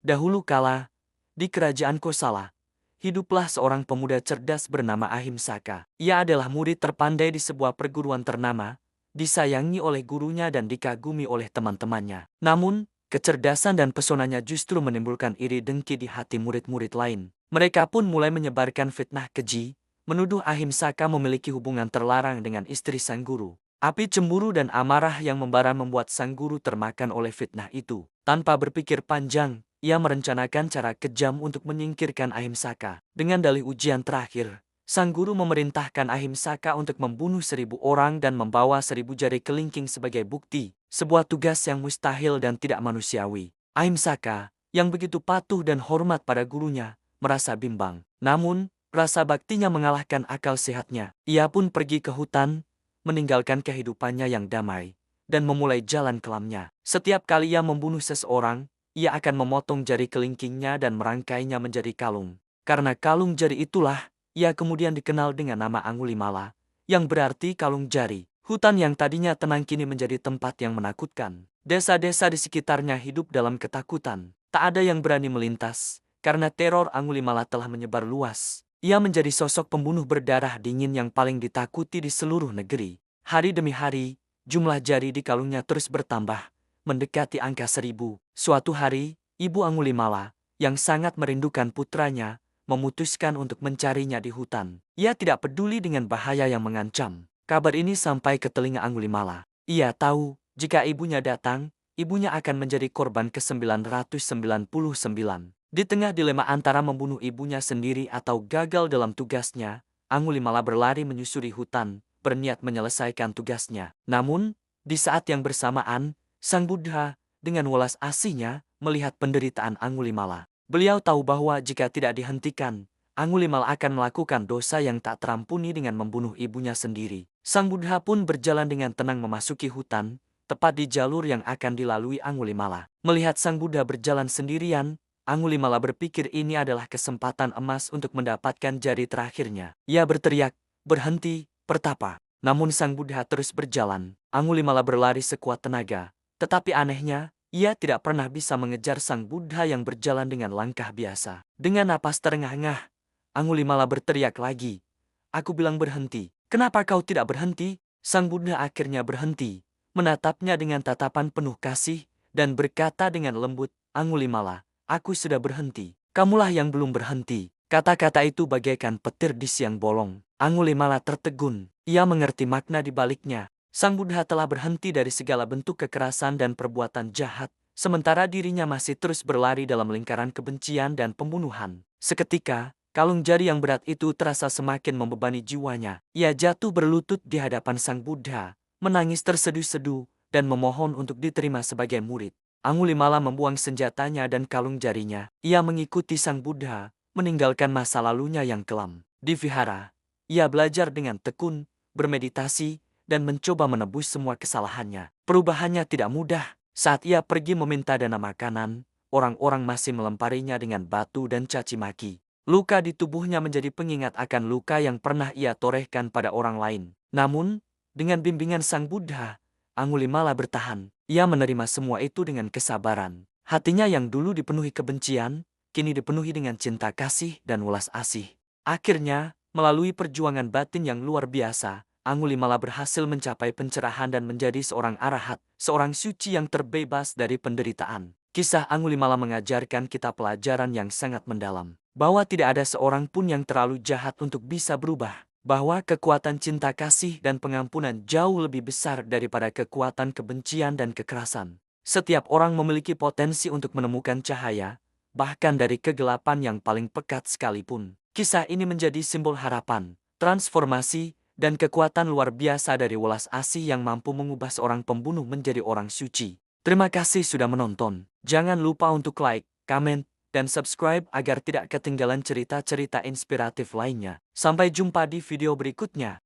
Dahulu kala, di kerajaan Kosala, hiduplah seorang pemuda cerdas bernama Ahimsaka. Ia adalah murid terpandai di sebuah perguruan ternama, disayangi oleh gurunya dan dikagumi oleh teman-temannya. Namun, kecerdasan dan pesonanya justru menimbulkan iri dengki di hati murid-murid lain. Mereka pun mulai menyebarkan fitnah keji, menuduh Ahimsaka memiliki hubungan terlarang dengan istri sang guru. Api cemburu dan amarah yang membara membuat sang guru termakan oleh fitnah itu. Tanpa berpikir panjang, ia merencanakan cara kejam untuk menyingkirkan Ahimsaka. Dengan dalih ujian terakhir, sang guru memerintahkan Ahimsaka untuk membunuh 1.000 orang dan membawa 1.000 jari kelingking sebagai bukti, sebuah tugas yang mustahil dan tidak manusiawi. Ahimsaka, yang begitu patuh dan hormat pada gurunya, merasa bimbang. Namun, rasa baktinya mengalahkan akal sehatnya. Ia pun pergi ke hutan, meninggalkan kehidupannya yang damai, dan memulai jalan kelamnya. Setiap kali ia membunuh seseorang, ia akan memotong jari kelingkingnya dan merangkainya menjadi kalung. Karena kalung jari itulah, ia kemudian dikenal dengan nama Angulimala, yang berarti kalung jari. Hutan yang tadinya tenang kini menjadi tempat yang menakutkan. Desa-desa di sekitarnya hidup dalam ketakutan. Tak ada yang berani melintas, karena teror Angulimala telah menyebar luas. Ia menjadi sosok pembunuh berdarah dingin yang paling ditakuti di seluruh negeri. Hari demi hari, jumlah jari di kalungnya terus bertambah, mendekati angka 1.000. Suatu hari, Ibu Angulimala, yang sangat merindukan putranya, memutuskan untuk mencarinya di hutan. Ia tidak peduli dengan bahaya yang mengancam. Kabar ini sampai ke telinga Angulimala. Ia tahu, jika ibunya datang, ibunya akan menjadi korban ke-999. Di tengah dilema antara membunuh ibunya sendiri atau gagal dalam tugasnya, Angulimala berlari menyusuri hutan, berniat menyelesaikan tugasnya. Namun, di saat yang bersamaan, Sang Buddha, dengan welas asihnya, melihat penderitaan Angulimala. Beliau tahu bahwa jika tidak dihentikan, Angulimala akan melakukan dosa yang tak terampuni dengan membunuh ibunya sendiri. Sang Buddha pun berjalan dengan tenang memasuki hutan, tepat di jalur yang akan dilalui Angulimala. Melihat Sang Buddha berjalan sendirian, Angulimala berpikir ini adalah kesempatan emas untuk mendapatkan jari terakhirnya. Ia berteriak, "Berhenti, Pertapa!" Namun Sang Buddha terus berjalan. Angulimala berlari sekuat tenaga. Tetapi anehnya, ia tidak pernah bisa mengejar Sang Buddha yang berjalan dengan langkah biasa. Dengan napas terengah-engah, Angulimala berteriak lagi, "Aku bilang berhenti. Kenapa kau tidak berhenti?" Sang Buddha akhirnya berhenti, menatapnya dengan tatapan penuh kasih, dan berkata dengan lembut, "Angulimala, aku sudah berhenti. Kamulah yang belum berhenti." Kata-kata itu bagaikan petir di siang bolong. Angulimala tertegun. Ia mengerti makna di baliknya. Sang Buddha telah berhenti dari segala bentuk kekerasan dan perbuatan jahat, sementara dirinya masih terus berlari dalam lingkaran kebencian dan pembunuhan. Seketika, kalung jari yang berat itu terasa semakin membebani jiwanya. Ia jatuh berlutut di hadapan Sang Buddha, menangis terseduh-seduh, dan memohon untuk diterima sebagai murid. Angulimala membuang senjatanya dan kalung jarinya. Ia mengikuti Sang Buddha, meninggalkan masa lalunya yang kelam. Di vihara, ia belajar dengan tekun, bermeditasi, dan mencoba menebus semua kesalahannya. Perubahannya tidak mudah. Saat ia pergi meminta dana makanan, orang-orang masih melemparinya dengan batu dan caci maki. Luka di tubuhnya menjadi pengingat akan luka yang pernah ia torehkan pada orang lain. Namun, dengan bimbingan Sang Buddha, Angulimala bertahan. Ia menerima semua itu dengan kesabaran. Hatinya yang dulu dipenuhi kebencian, kini dipenuhi dengan cinta kasih dan welas asih. Akhirnya, melalui perjuangan batin yang luar biasa, Angulimala berhasil mencapai pencerahan dan menjadi seorang arahat, seorang suci yang terbebas dari penderitaan. Kisah Angulimala mengajarkan kita pelajaran yang sangat mendalam, bahwa tidak ada seorang pun yang terlalu jahat untuk bisa berubah, bahwa kekuatan cinta kasih dan pengampunan jauh lebih besar daripada kekuatan kebencian dan kekerasan. Setiap orang memiliki potensi untuk menemukan cahaya, bahkan dari kegelapan yang paling pekat sekalipun. Kisah ini menjadi simbol harapan, transformasi, dan kekuatan luar biasa dari welas asih yang mampu mengubah seorang pembunuh menjadi orang suci. Terima kasih sudah menonton. Jangan lupa untuk like, komen, dan subscribe agar tidak ketinggalan cerita-cerita inspiratif lainnya. Sampai jumpa di video berikutnya.